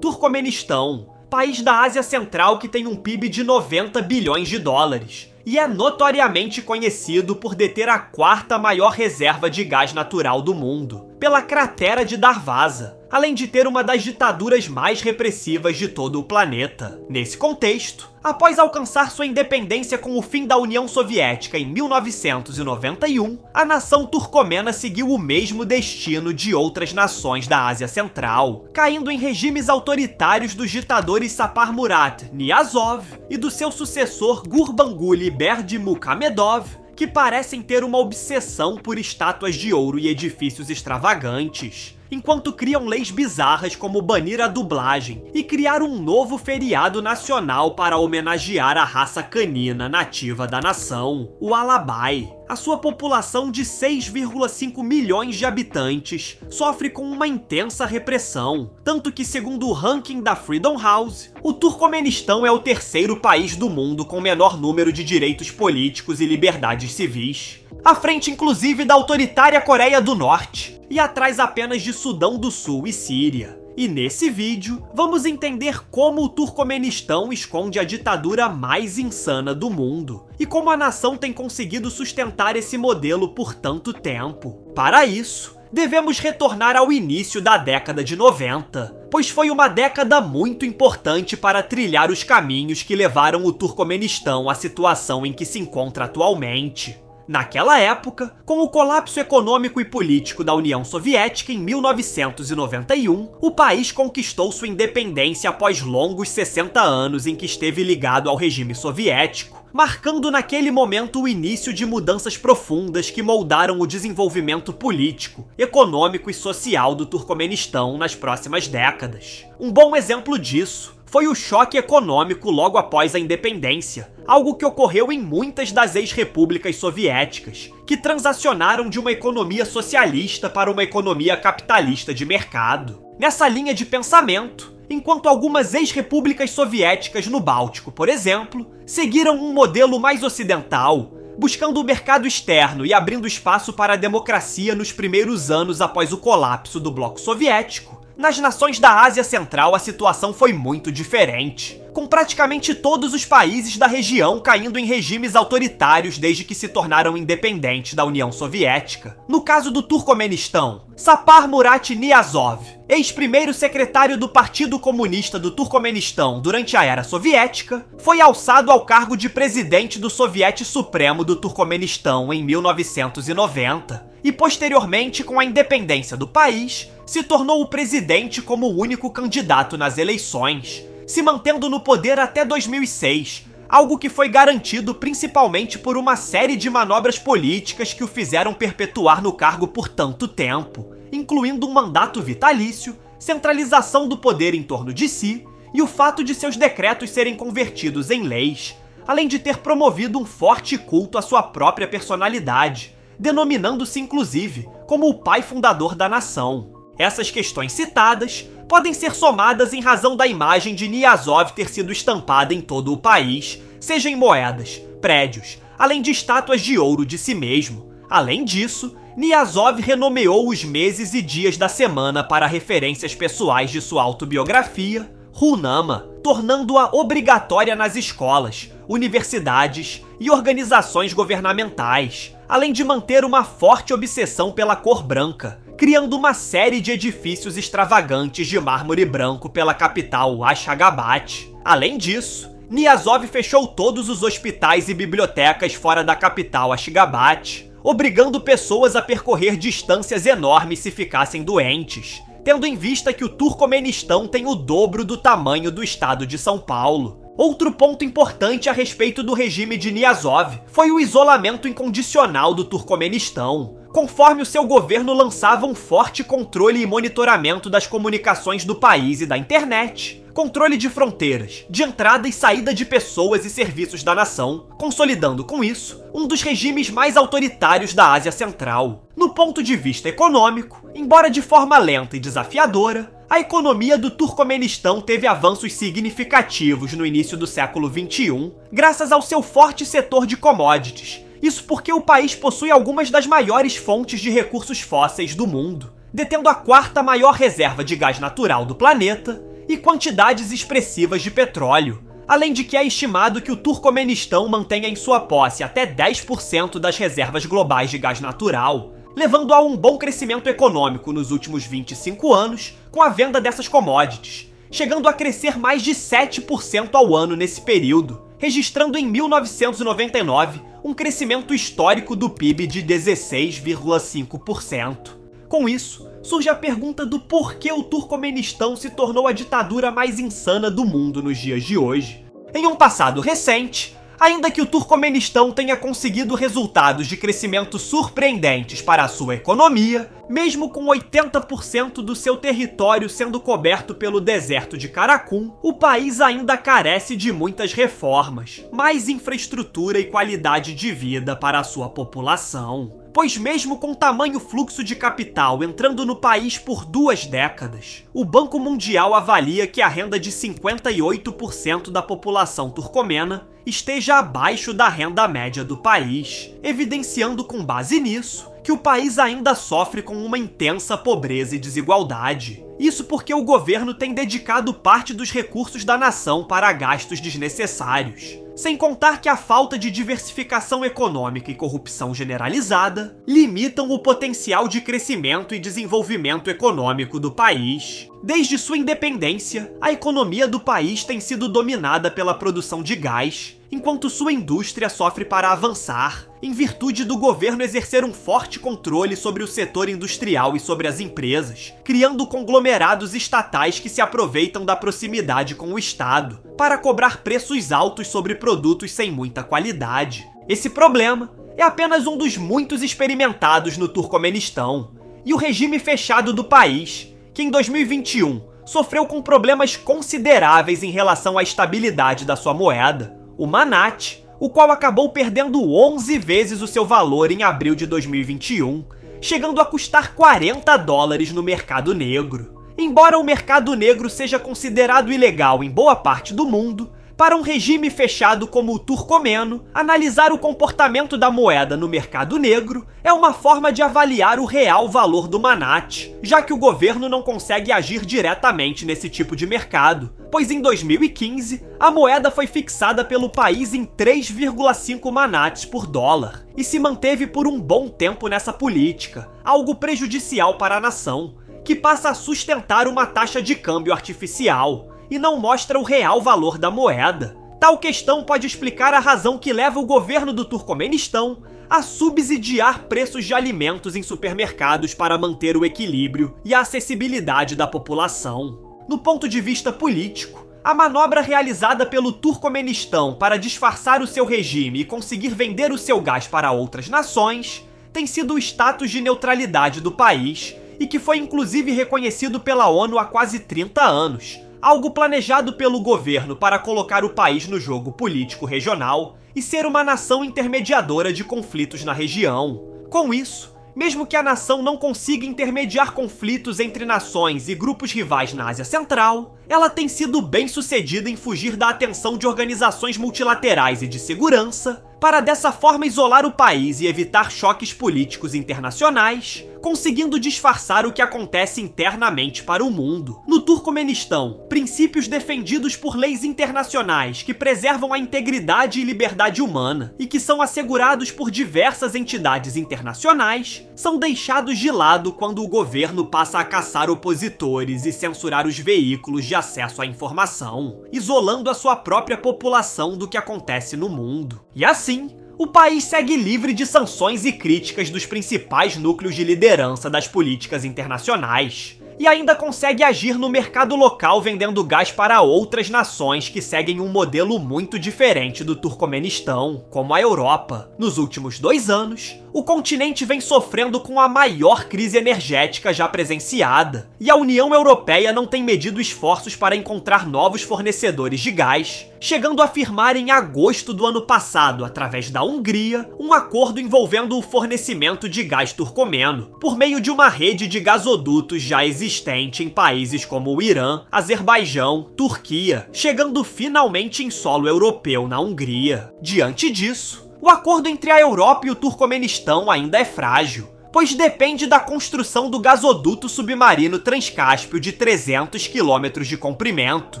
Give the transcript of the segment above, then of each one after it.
Turcomenistão, país da Ásia Central que tem um PIB de 90 bilhões de dólares e é notoriamente conhecido por deter a quarta maior reserva de gás natural do mundo, pela cratera de Darvaza, além de ter uma das ditaduras mais repressivas de todo o planeta. Nesse contexto, após alcançar sua independência com o fim da União Soviética em 1991, a nação turcomena seguiu o mesmo destino de outras nações da Ásia Central, caindo em regimes autoritários dos ditadores Sapar Murat Niyazov e do seu sucessor Gurbanguly Berdimuhamedov, que parecem ter uma obsessão por estátuas de ouro e edifícios extravagantes, enquanto criam leis bizarras como banir a dublagem e criar um novo feriado nacional para homenagear a raça canina nativa da nação, o Alabai. A sua população de 6,5 milhões de habitantes sofre com uma intensa repressão, tanto que, segundo o ranking da Freedom House, o Turcomenistão é o terceiro país do mundo com menor número de direitos políticos e liberdades civis, à frente inclusive da autoritária Coreia do Norte, e atrás apenas de Sudão do Sul e Síria. E nesse vídeo, vamos entender como o Turcomenistão esconde a ditadura mais insana do mundo, e como a nação tem conseguido sustentar esse modelo por tanto tempo. Para isso, devemos retornar ao início da década de 90, pois foi uma década muito importante para trilhar os caminhos que levaram o Turcomenistão à situação em que se encontra atualmente. Naquela época, com o colapso econômico e político da União Soviética em 1991, o país conquistou sua independência após longos 60 anos em que esteve ligado ao regime soviético, marcando naquele momento o início de mudanças profundas que moldaram o desenvolvimento político, econômico e social do Turcomenistão nas próximas décadas. Um bom exemplo disso foi o choque econômico logo após a independência, algo que ocorreu em muitas das ex-repúblicas soviéticas, que transacionaram de uma economia socialista para uma economia capitalista de mercado. Nessa linha de pensamento, enquanto algumas ex-repúblicas soviéticas no Báltico, por exemplo, seguiram um modelo mais ocidental, buscando o mercado externo e abrindo espaço para a democracia nos primeiros anos após o colapso do bloco soviético, nas nações da Ásia Central a situação foi muito diferente, com praticamente todos os países da região caindo em regimes autoritários desde que se tornaram independentes da União Soviética. No caso do Turcomenistão, Sapar Murat Niyazov, ex-primeiro secretário do Partido Comunista do Turcomenistão durante a era soviética, foi alçado ao cargo de presidente do Soviete Supremo do Turcomenistão em 1990, e posteriormente, com a independência do país, se tornou o presidente como o único candidato nas eleições, se mantendo no poder até 2006, algo que foi garantido principalmente por uma série de manobras políticas que o fizeram perpetuar no cargo por tanto tempo, incluindo um mandato vitalício, centralização do poder em torno de si e o fato de seus decretos serem convertidos em leis, além de ter promovido um forte culto à sua própria personalidade, denominando-se inclusive como o pai fundador da nação. Essas questões citadas podem ser somadas em razão da imagem de Niyazov ter sido estampada em todo o país, seja em moedas, prédios, além de estátuas de ouro de si mesmo. Além disso, Niyazov renomeou os meses e dias da semana para referências pessoais de sua autobiografia, Hunama, tornando-a obrigatória nas escolas, universidades e organizações governamentais, além de manter uma forte obsessão pela cor branca, criando uma série de edifícios extravagantes de mármore branco pela capital Ashgabat. Além disso, Niyazov fechou todos os hospitais e bibliotecas fora da capital Ashgabat, obrigando pessoas a percorrer distâncias enormes se ficassem doentes, tendo em vista que o Turcomenistão tem o dobro do tamanho do estado de São Paulo. Outro ponto importante a respeito do regime de Niyazov foi o isolamento incondicional do Turcomenistão, conforme o seu governo lançava um forte controle e monitoramento das comunicações do país e da internet, controle de fronteiras, de entrada e saída de pessoas e serviços da nação, consolidando com isso um dos regimes mais autoritários da Ásia Central. No ponto de vista econômico, embora de forma lenta e desafiadora, a economia do Turcomenistão teve avanços significativos no início do século XXI, graças ao seu forte setor de commodities. Isso porque o país possui algumas das maiores fontes de recursos fósseis do mundo, detendo a quarta maior reserva de gás natural do planeta e quantidades expressivas de petróleo. Além de que é estimado que o Turcomenistão mantenha em sua posse até 10% das reservas globais de gás natural, levando a um bom crescimento econômico nos últimos 25 anos com a venda dessas commodities, chegando a crescer mais de 7% ao ano nesse período, registrando em 1999 um crescimento histórico do PIB de 16,5%. Com isso, surge a pergunta do porquê o Turcomenistão se tornou a ditadura mais insana do mundo nos dias de hoje. Em um passado recente, ainda que o Turcomenistão tenha conseguido resultados de crescimento surpreendentes para a sua economia, mesmo com 80% do seu território sendo coberto pelo deserto de Karakum, o país ainda carece de muitas reformas, mais infraestrutura e qualidade de vida para a sua população. Pois mesmo com tamanho fluxo de capital entrando no país por 2 décadas, o Banco Mundial avalia que a renda de 58% da população turcomena esteja abaixo da renda média do país, evidenciando com base nisso que o país ainda sofre com uma intensa pobreza e desigualdade. Isso porque o governo tem dedicado parte dos recursos da nação para gastos desnecessários. Sem contar que a falta de diversificação econômica e corrupção generalizada limitam o potencial de crescimento e desenvolvimento econômico do país. Desde sua independência, a economia do país tem sido dominada pela produção de gás, enquanto sua indústria sofre para avançar, em virtude do governo exercer um forte controle sobre o setor industrial e sobre as empresas, criando conglomerados estatais que se aproveitam da proximidade com o Estado, para cobrar preços altos sobre produtos sem muita qualidade. Esse problema é apenas um dos muitos experimentados no Turcomenistão, e o regime fechado do país, que em 2021 sofreu com problemas consideráveis em relação à estabilidade da sua moeda, o manat, o qual acabou perdendo 11 vezes o seu valor em abril de 2021, chegando a custar $40 no mercado negro. Embora o mercado negro seja considerado ilegal em boa parte do mundo, para um regime fechado como o turcomeno, analisar o comportamento da moeda no mercado negro é uma forma de avaliar o real valor do manat, já que o governo não consegue agir diretamente nesse tipo de mercado, pois em 2015 a moeda foi fixada pelo país em 3,5 manats por dólar e se manteve por um bom tempo nessa política, algo prejudicial para a nação, que passa a sustentar uma taxa de câmbio artificial e não mostra o real valor da moeda. Tal questão pode explicar a razão que leva o governo do Turcomenistão a subsidiar preços de alimentos em supermercados para manter o equilíbrio e a acessibilidade da população. No ponto de vista político, a manobra realizada pelo Turcomenistão para disfarçar o seu regime e conseguir vender o seu gás para outras nações tem sido o status de neutralidade do país e que foi inclusive reconhecido pela ONU há quase 30 anos, algo planejado pelo governo para colocar o país no jogo político regional e ser uma nação intermediadora de conflitos na região. Com isso, mesmo que a nação não consiga intermediar conflitos entre nações e grupos rivais na Ásia Central, ela tem sido bem sucedida em fugir da atenção de organizações multilaterais e de segurança, para dessa forma isolar o país e evitar choques políticos internacionais, conseguindo disfarçar o que acontece internamente para o mundo. No Turcomenistão, princípios defendidos por leis internacionais que preservam a integridade e liberdade humana e que são assegurados por diversas entidades internacionais são deixados de lado quando o governo passa a caçar opositores e censurar os veículos de acesso à informação, isolando a sua própria população do que acontece no mundo. E assim, o país segue livre de sanções e críticas dos principais núcleos de liderança das políticas internacionais, e ainda consegue agir no mercado local vendendo gás para outras nações que seguem um modelo muito diferente do Turcomenistão, como a Europa. Nos últimos 2 anos, o continente vem sofrendo com a maior crise energética já presenciada, e a União Europeia não tem medido esforços para encontrar novos fornecedores de gás, chegando a firmar em agosto do ano passado, através da Hungria, um acordo envolvendo o fornecimento de gás turcomeno, por meio de uma rede de gasodutos já existente em países como o Irã, Azerbaijão, Turquia, chegando finalmente em solo europeu na Hungria. Diante disso, o acordo entre a Europa e o Turcomenistão ainda é frágil, pois depende da construção do gasoduto submarino Transcáspio de 300 quilômetros de comprimento,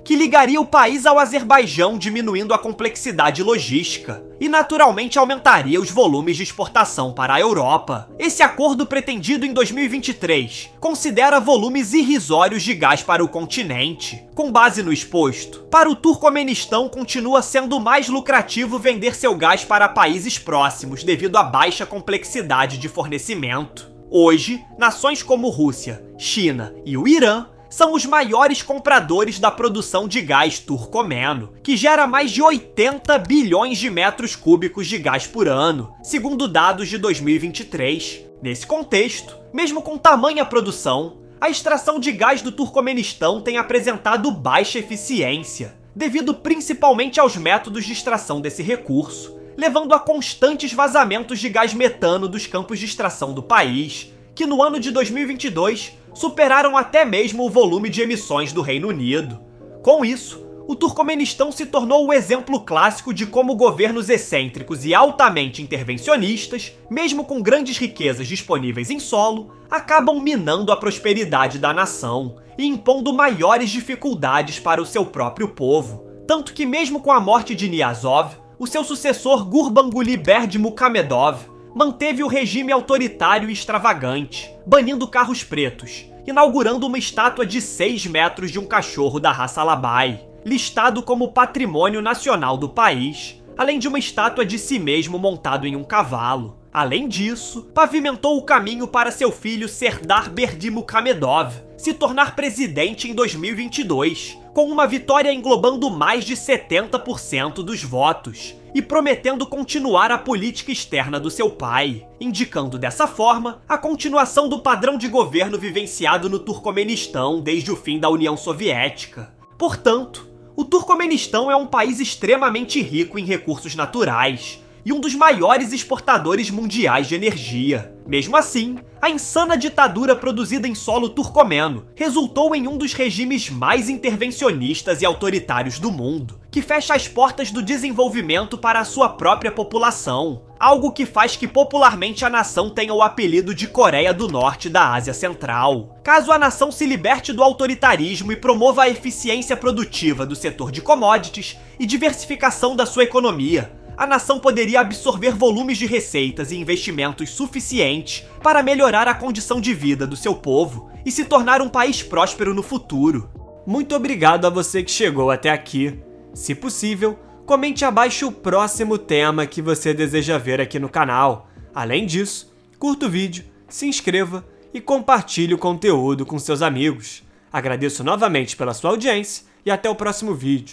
que ligaria o país ao Azerbaijão, diminuindo a complexidade logística e naturalmente aumentaria os volumes de exportação para a Europa. Esse acordo, pretendido em 2023, considera volumes irrisórios de gás para o continente. Com base no exposto, para o Turcomenistão continua sendo mais lucrativo vender seu gás para países próximos devido à baixa complexidade de fornecimento. Hoje, nações como Rússia, China e o Irã são os maiores compradores da produção de gás turcomeno, que gera mais de 80 bilhões de metros cúbicos de gás por ano, segundo dados de 2023. Nesse contexto, mesmo com tamanha produção, a extração de gás do Turcomenistão tem apresentado baixa eficiência, devido principalmente aos métodos de extração desse recurso, levando a constantes vazamentos de gás metano dos campos de extração do país, que no ano de 2022 superaram até mesmo o volume de emissões do Reino Unido. Com isso, o Turcomenistão se tornou o exemplo clássico de como governos excêntricos e altamente intervencionistas, mesmo com grandes riquezas disponíveis em solo, acabam minando a prosperidade da nação e impondo maiores dificuldades para o seu próprio povo. Tanto que mesmo com a morte de Niyazov, o seu sucessor Gurbanguly Berdimuhamedov manteve o regime autoritário e extravagante, banindo carros pretos, inaugurando uma estátua de 6 metros de um cachorro da raça Labai, listado como patrimônio nacional do país, além de uma estátua de si mesmo montado em um cavalo. Além disso, pavimentou o caminho para seu filho Serdar Berdimuhamedov se tornar presidente em 2022, com uma vitória englobando mais de 70% dos votos, e prometendo continuar a política externa do seu pai, indicando dessa forma a continuação do padrão de governo vivenciado no Turcomenistão desde o fim da União Soviética. Portanto, o Turcomenistão é um país extremamente rico em recursos naturais e um dos maiores exportadores mundiais de energia. Mesmo assim, a insana ditadura produzida em solo turcomeno resultou em um dos regimes mais intervencionistas e autoritários do mundo, que fecha as portas do desenvolvimento para a sua própria população, algo que faz que popularmente a nação tenha o apelido de Coreia do Norte da Ásia Central. Caso a nação se liberte do autoritarismo e promova a eficiência produtiva do setor de commodities e diversificação da sua economia, a nação poderia absorver volumes de receitas e investimentos suficientes para melhorar a condição de vida do seu povo e se tornar um país próspero no futuro. Muito obrigado a você que chegou até aqui. Se possível, comente abaixo o próximo tema que você deseja ver aqui no canal. Além disso, curta o vídeo, se inscreva e compartilhe o conteúdo com seus amigos. Agradeço novamente pela sua audiência e até o próximo vídeo.